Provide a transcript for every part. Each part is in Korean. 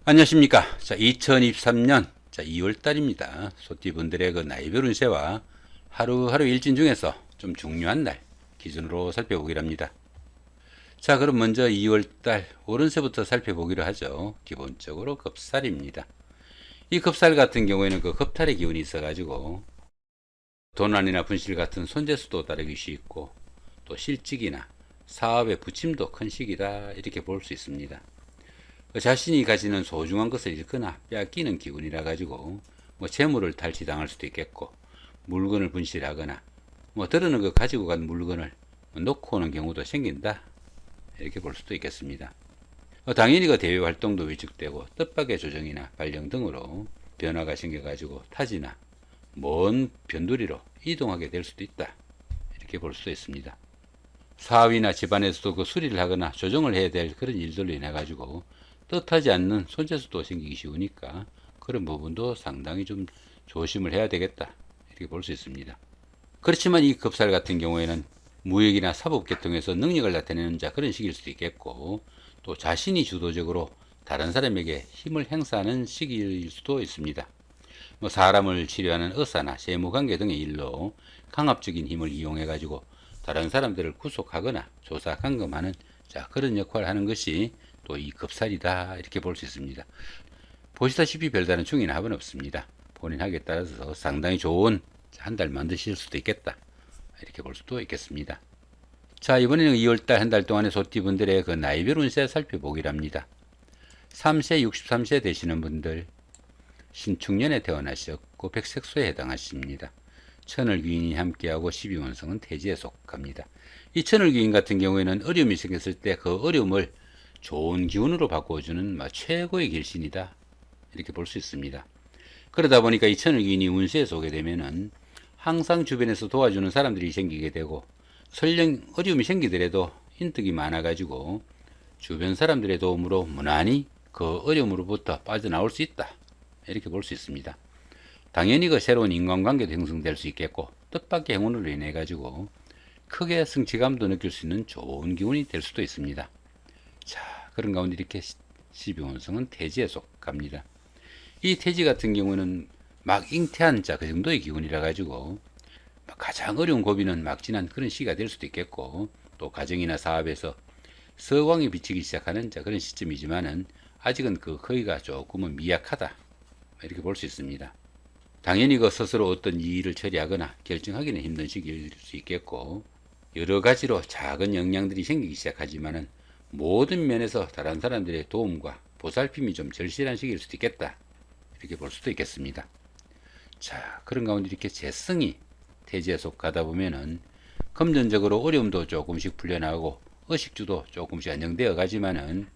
안녕하십니까. 자, 2023년 2월달입니다. 소띠분들의 그 나이별 운세와 하루하루 일진 중에서 좀 중요한 날 기준으로 살펴보기로 합니다. 자, 그럼 먼저 2월달 오른세부터 살펴보기로 하죠. 기본적으로 겁살입니다. 이 겁살 같은 경우에는 그 겁탈의 기운이 있어가지고 도난이나 분실 같은 손재수도 따르기 쉽고 또 실직이나 사업의 부침도 큰 시기다 이렇게 볼 수 있습니다. 자신이 가지는 소중한 것을 잃거나 빼앗기는 기운이라 가지고 재물을 탈취당할 수도 있겠고 물건을 분실하거나 들어는 그 가지고 간 물건을 놓고 오는 경우도 생긴다 이렇게 볼 수도 있겠습니다. 당연히 그 대외 활동도 위축되고 뜻밖의 조정이나 발령 등으로 변화가 생겨 가지고 타지나 먼 변두리로 이동하게 될 수도 있다 이렇게 볼 수도 있습니다. 사업이나 집안에서도 그 수리를 하거나 조정을 해야 될 그런 일들로 인해 가지고 뜻하지 않는 손재수도 생기기 쉬우니까 그런 부분도 상당히 좀 조심을 해야 되겠다 이렇게 볼 수 있습니다. 그렇지만 이 겁살 같은 경우에는 무역이나 사법 계통에서 능력을 나타내는 그런 시기일 수도 있겠고 또 자신이 주도적으로 다른 사람에게 힘을 행사하는 시기일 수도 있습니다. 사람을 치료하는 의사나 세무관계 등의 일로 강압적인 힘을 이용해 가지고 다른 사람들을 구속하거나 조사 감금하는 그런 역할을 하는 것이 또 이 겁살이다 이렇게 볼 수 있습니다. 보시다시피 별다른 중이나 합은 없습니다. 본인 학에 따라서 상당히 좋은 한 달 만드실 수도 있겠다 이렇게 볼 수도 있겠습니다. 자, 이번에는 2월달 한 달 동안의 소띠분들의 그 나이별 운세 살펴보기로 합니다. 3세 63세 되시는 분들 신축년에 태어나셨고 백색소에 해당하십니다. 천을귀인이 함께하고 12원성은 태지에 속합니다. 이 천을귀인 같은 경우에는 어려움이 생겼을 때 그 어려움을 좋은 기운으로 바꿔주는 최고의 길신이다 이렇게 볼 수 있습니다. 그러다 보니까 이 천을귀인이 운세에 쏘게 되면은 항상 주변에서 도와주는 사람들이 생기게 되고 설령 어려움이 생기더라도 인덕이 많아가지고 주변 사람들의 도움으로 무난히 그 어려움으로부터 빠져나올 수 있다 이렇게 볼 수 있습니다. 당연히 그 새로운 인간관계도 형성될 수 있겠고 뜻밖의 행운으로 인해 가지고 크게 성취감도 느낄 수 있는 좋은 기운이 될 수도 있습니다. 자, 그런 가운데 이렇게 12원성은 태지에 속합니다. 이 태지 같은 경우는 막 잉태한 그 정도의 기운이라 가지고 가장 어려운 고비는 막 지난 그런 시기가 될 수도 있겠고 또 가정이나 사업에서 서광이 비치기 시작하는 그런 시점이지만은 아직은 그 거의가 조금은 미약하다 이렇게 볼 수 있습니다. 당연히 그 스스로 어떤 일을 처리하거나 결정하기는 힘든 시기일 수 있겠고 여러 가지로 작은 영향들이 생기기 시작하지만은 모든 면에서 다른 사람들의 도움과 보살핌이 좀 절실한 시기일 수도 있겠다 이렇게 볼 수도 있겠습니다. 자, 그런 가운데 이렇게 재성이 태지에 속하다 보면은 금전적으로 어려움도 조금씩 풀려나가고 의식주도 조금씩 안정되어 가지만은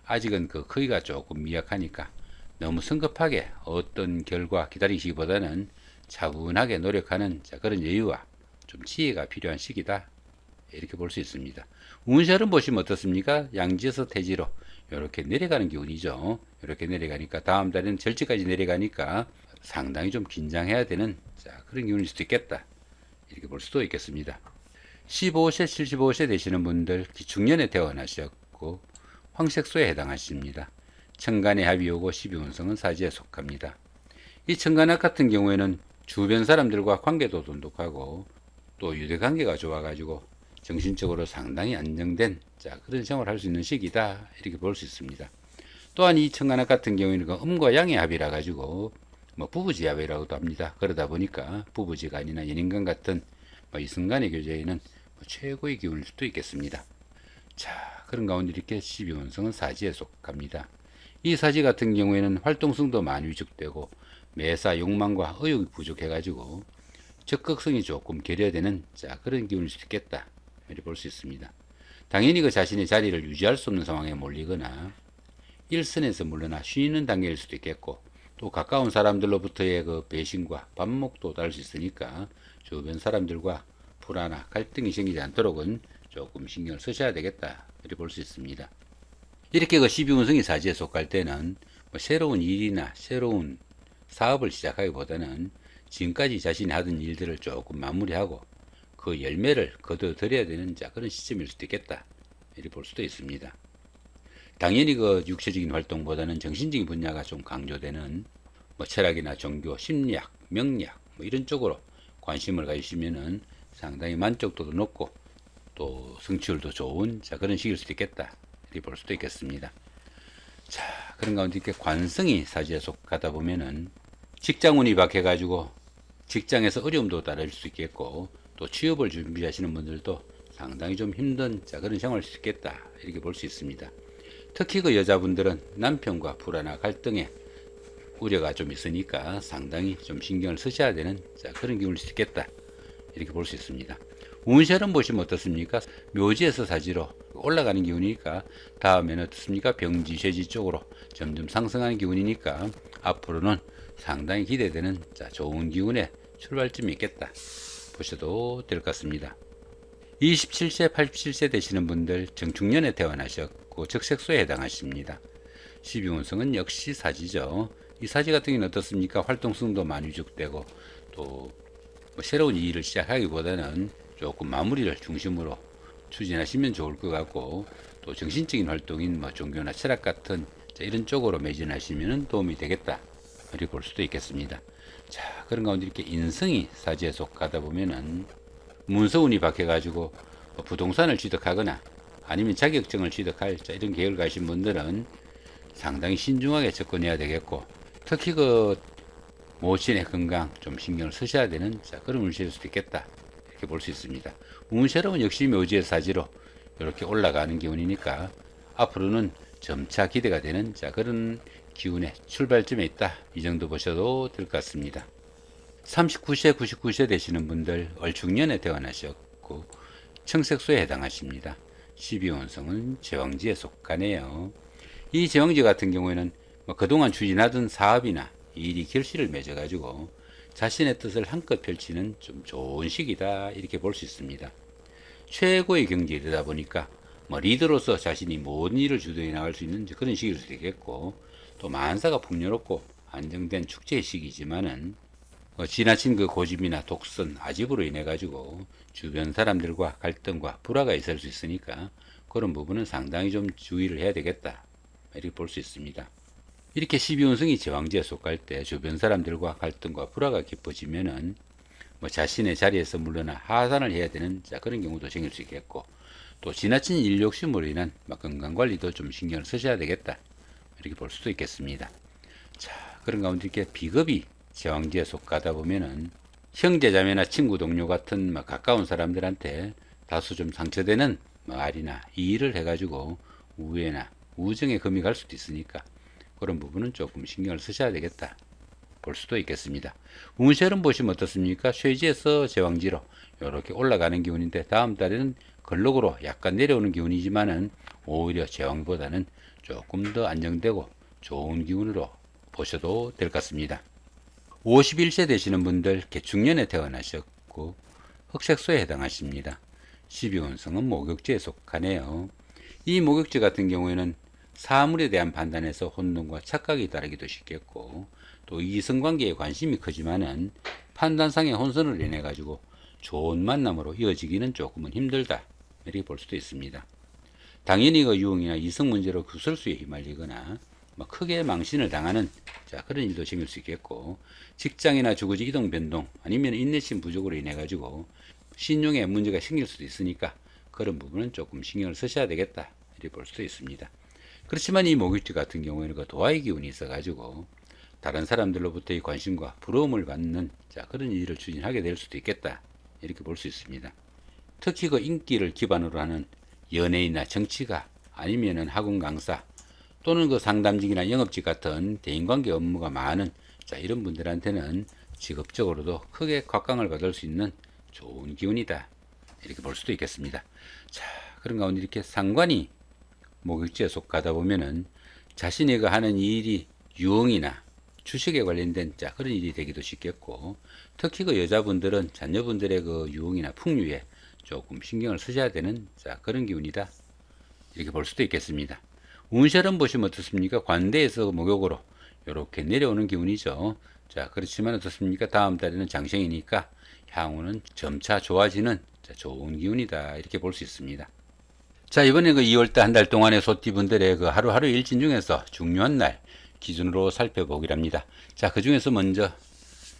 아직은 그 크기가 조금 미약하니까 너무 성급하게 어떤 결과 기다리시기보다는 차분하게 노력하는 그런 여유와 좀 지혜가 필요한 시기다 이렇게 볼 수 있습니다. 운세를 보시면 어떻습니까? 양지에서 태지로 이렇게 내려가는 기운이죠. 이렇게 내려가니까 다음 달에는 절지까지 내려가니까 상당히 좀 긴장해야 되는 그런 기운일 수도 있겠다 이렇게 볼 수도 있겠습니다. 15세 75세 되시는 분들 기축년에 태어나셨고 황색소에 해당하십니다. 천간의 합이 오고 12운성은 사지에 속합니다. 이 천간합 같은 경우에는 주변 사람들과 관계도 돈독하고 또 유대관계가 좋아가지고 정신적으로 상당히 안정된 그런 생활을 할 수 있는 시기다 이렇게 볼 수 있습니다. 또한 이 천간합 같은 경우에는 그 음과 양의 합이라 가지고 부부지합이라고도 합니다. 그러다 보니까 부부지간이나 연인간 같은 이성간의 교제에는 최고의 기운일 수도 있겠습니다. 자, 그런 가운데 이렇게 12운성은 사지에 속합니다. 이 사지 같은 경우에는 활동성도 많이 위축되고 매사 욕망과 의욕이 부족해가지고 적극성이 조금 결여되는 그런 기운일 수도 있겠다 이렇게 볼 수 있습니다. 당연히 그 자신의 자리를 유지할 수 없는 상황에 몰리거나 일선에서 물러나 쉬는 단계일 수도 있겠고 또 가까운 사람들로부터의 그 배신과 반목도 따를 수 있으니까 주변 사람들과 불화나 갈등이 생기지 않도록은 조금 신경을 쓰셔야 되겠다 이렇게 볼 수 있습니다. 이렇게 그 12운성이 사지에 속할 때는 새로운 일이나 새로운 사업을 시작하기보다는 지금까지 자신이 하던 일들을 조금 마무리하고 그 열매를 거둬들여야 되는 그런 시점일 수도 있겠다 이렇게 볼 수도 있습니다. 당연히 그 육체적인 활동보다는 정신적인 분야가 좀 강조되는 뭐 철학이나 종교, 심리학, 명리학 뭐 이런 쪽으로 관심을 가지시면은 상당히 만족도도 높고 또 성취율도 좋은 그런 시기일 수도 있겠다 이렇게 볼 수도 있겠습니다. 자, 그런 가운데 이렇게 관성이 사주에 속하다 보면은 직장운이 박해가지고 직장에서 어려움도 따를 수 있겠고 또 취업을 준비하시는 분들도 상당히 좀 힘든 그런 생활일 수 있겠다 이렇게 볼 수 있습니다. 특히 그 여자분들은 남편과 불화나 갈등에 우려가 좀 있으니까 상당히 좀 신경을 쓰셔야 되는 그런 기운일 수 있겠다 이렇게 볼 수 있습니다. 운세를 보시면 어떻습니까? 묘지에서 사지로 올라가는 기운이니까 다음에는 어떻습니까? 병지, 쇠지 쪽으로 점점 상승하는 기운이니까 앞으로는 상당히 기대되는 좋은 기운의 출발점이 있겠다 보셔도 될 것 같습니다. 27세, 87세 되시는 분들 정축년에 태어나셨고 적색소에 해당하십니다. 12운성은 역시 사지죠. 이 사지 같은 경우는 어떻습니까? 활동성도 많이 위축되고 또 새로운 일을 시작하기보다는 조금 마무리를 중심으로 추진하시면 좋을 것 같고 또 정신적인 활동인 종교나 철학 같은 이런 쪽으로 매진하시면 도움이 되겠다 이렇게 볼 수도 있겠습니다. 자, 그런 가운데 이렇게 인성이 사지에 속하다 보면은 문서운이 박혀가지고 부동산을 취득하거나 아니면 자격증을 취득할 이런 계획을 가신 분들은 상당히 신중하게 접근해야 되겠고 특히 그 모친의 건강 좀 신경을 쓰셔야 되는 그런 운세일 수도 있겠다 이렇게 볼 수 있습니다. 운세로는 역시 묘지의 사지로 이렇게 올라가는 기운이니까 앞으로는 점차 기대가 되는 그런 기운의 출발점에 있다 이 정도 보셔도 될 것 같습니다. 39세 99세 되시는 분들 얼축년에 태어나셨고 청색소에 해당하십니다. 12운성은 제왕지에 속하네요. 이 제왕지 같은 경우에는 그동안 추진하던 사업이나 일이 결실을 맺어가지고 자신의 뜻을 한껏 펼치는 좀 좋은 시기다 이렇게 볼 수 있습니다. 최고의 경지에 되다 보니까 리더로서 자신이 모든 일을 주도해 나갈 수 있는 그런 시기일 수도 있겠고 또 만사가 풍요롭고 안정된 축제의 시기지만은 지나친 그 고집이나 독선, 아집으로 인해 가지고 주변 사람들과 갈등과 불화가 있을 수 있으니까 그런 부분은 상당히 좀 주의를 해야 되겠다 이렇게 볼 수 있습니다. 이렇게 12운성이 제왕지에 속할 때 주변 사람들과 갈등과 불화가 깊어지면은 자신의 자리에서 물러나 하산을 해야 되는 그런 경우도 생길 수 있겠고 또 지나친 일 욕심으로 인한 건강관리도 좀 신경을 쓰셔야 되겠다 이렇게 볼 수도 있겠습니다. 자, 그런 가운데 이렇게 비겁이 제왕지에 속하다 보면은 형제자매나 친구 동료 같은 가까운 사람들한테 다소 좀 상처되는 말이나 일을 해가지고 우애나 우정에 금이 갈 수도 있으니까 그런 부분은 조금 신경을 쓰셔야 되겠다 볼 수도 있겠습니다. 운세를 보시면 어떻습니까? 쇠지에서 제왕지로 이렇게 올라가는 기운인데 다음 달에는 걸록으로 약간 내려오는 기운이지만은 오히려 제왕보다는 조금 더 안정되고 좋은 기운으로 보셔도 될 것 같습니다. 51세 되시는 분들 개축년에 태어나셨고 흑색소에 해당하십니다. 12운성은 목욕지에 속하네요. 이 목욕지 같은 경우에는 사물에 대한 판단에서 혼동과 착각이 따르기도 쉽겠고 또 이성관계에 관심이 크지만은 판단상의 혼선을 인해 가지고 좋은 만남으로 이어지기는 조금은 힘들다 이렇게 볼 수도 있습니다. 당연히 그 유흥이나 이성 문제로 구설수에 휘말리거나 크게 망신을 당하는 그런 일도 생길 수 있겠고 직장이나 주거지 이동 변동 아니면 인내심 부족으로 인해 가지고 신용에 문제가 생길 수도 있으니까 그런 부분은 조금 신경을 쓰셔야 되겠다 이렇게 볼 수도 있습니다. 그렇지만 이 목욕지 같은 경우에는 그 도화의 기운이 있어 가지고 다른 사람들로부터의 관심과 부러움을 받는 그런 일을 추진하게 될 수도 있겠다 이렇게 볼 수 있습니다. 특히 그 인기를 기반으로 하는 연예인이나 정치가 아니면은 학원 강사 또는 그 상담직이나 영업직 같은 대인관계 업무가 많은 이런 분들한테는 직업적으로도 크게 곽강을 받을 수 있는 좋은 기운이다 이렇게 볼 수도 있겠습니다. 자, 그런 가운데 이렇게 상관이 목욕지에 속하다 보면은 자신이 그 하는 일이 유흥이나 주식에 관련된 그런 일이 되기도 쉽겠고 특히 그 여자분들은 자녀분들의 그 유흥이나 풍류에 조금 신경을 쓰셔야 되는 그런 기운이다 이렇게 볼 수도 있겠습니다. 운세를 보시면 어떻습니까? 관대에서 목욕으로 이렇게 내려오는 기운이죠. 자, 그렇지만 어떻습니까? 다음 달에는 장생이니까 향후는 점차 좋아지는 좋은 기운이다 이렇게 볼 수 있습니다. 자, 이번에 그 2월달 한 달 동안의 소띠분들의 그 하루하루 일진 중에서 중요한 날 기준으로 살펴보기로 합니다. 자, 그 중에서 먼저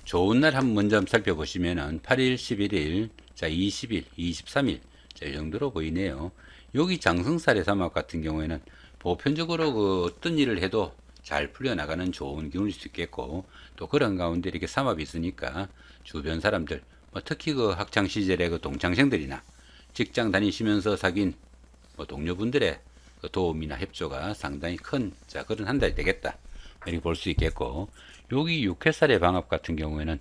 좋은 날 한번 먼저 살펴보시면은 8일, 11일, 자, 20일, 23일, 자, 이 정도로 보이네요. 여기 장성살의 사막 같은 경우에는 보편적으로 그 어떤 일을 해도 잘 풀려나가는 좋은 기운일 수 있겠고, 또 그런 가운데 이렇게 삼합이 있으니까 주변 사람들, 뭐 특히 그 학창 시절의 그 동창생들이나 직장 다니시면서 사귄 뭐 동료분들의 그 도움이나 협조가 상당히 큰, 자, 그런 한 달이 되겠다, 이렇게 볼 수 있겠고, 여기 6회살의 방합 같은 경우에는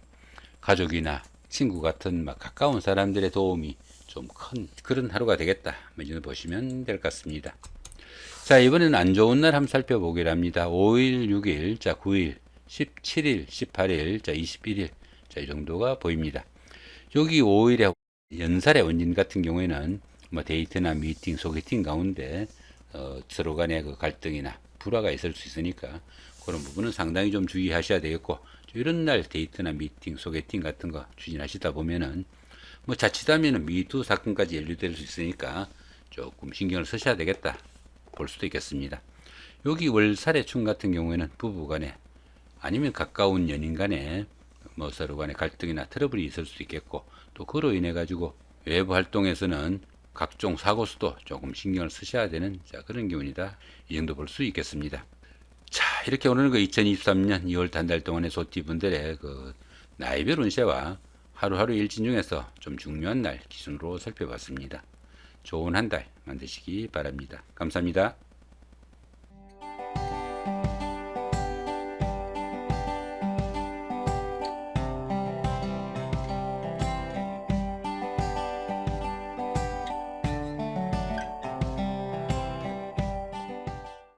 가족이나 친구 같은 막 가까운 사람들의 도움이 좀 큰 그런 하루가 되겠다, 이 정도 보시면 될 것 같습니다. 자, 이번에는 안 좋은 날 한번 살펴보기로 합니다. 5일, 6일, 자, 9일, 17일, 18일, 자, 21일, 자, 이 정도가 보입니다. 여기 5일의 연살의 원진 같은 경우에는 뭐 데이트나 미팅, 소개팅 가운데 서로 간의 그 갈등이나 불화가 있을 수 있으니까 그런 부분은 상당히 좀 주의하셔야 되겠고, 이런 날 데이트나 미팅, 소개팅 같은 거 추진하시다 보면은 뭐 자칫하면은 미투 사건까지 연루될 수 있으니까 조금 신경을 쓰셔야 되겠다 볼 수도 있겠습니다. 여기 월살의 충 같은 경우에는 부부 간에 아니면 가까운 연인 간에 뭐 서로 간에 갈등이나 트러블이 있을 수도 있겠고, 또 그로 인해 가지고 외부 활동에서는 각종 사고 수도 조금 신경을 쓰셔야 되는, 자, 그런 기운이다, 이 정도 볼 수 있겠습니다. 자, 이렇게 오늘은 그 2023년 2월 한 달 동안의 소띠분들의 그 나이별 운세와 하루하루 일진 중에서 좀 중요한 날 기준으로 살펴봤습니다. 좋은 한 달 만드시기 바랍니다. 감사합니다.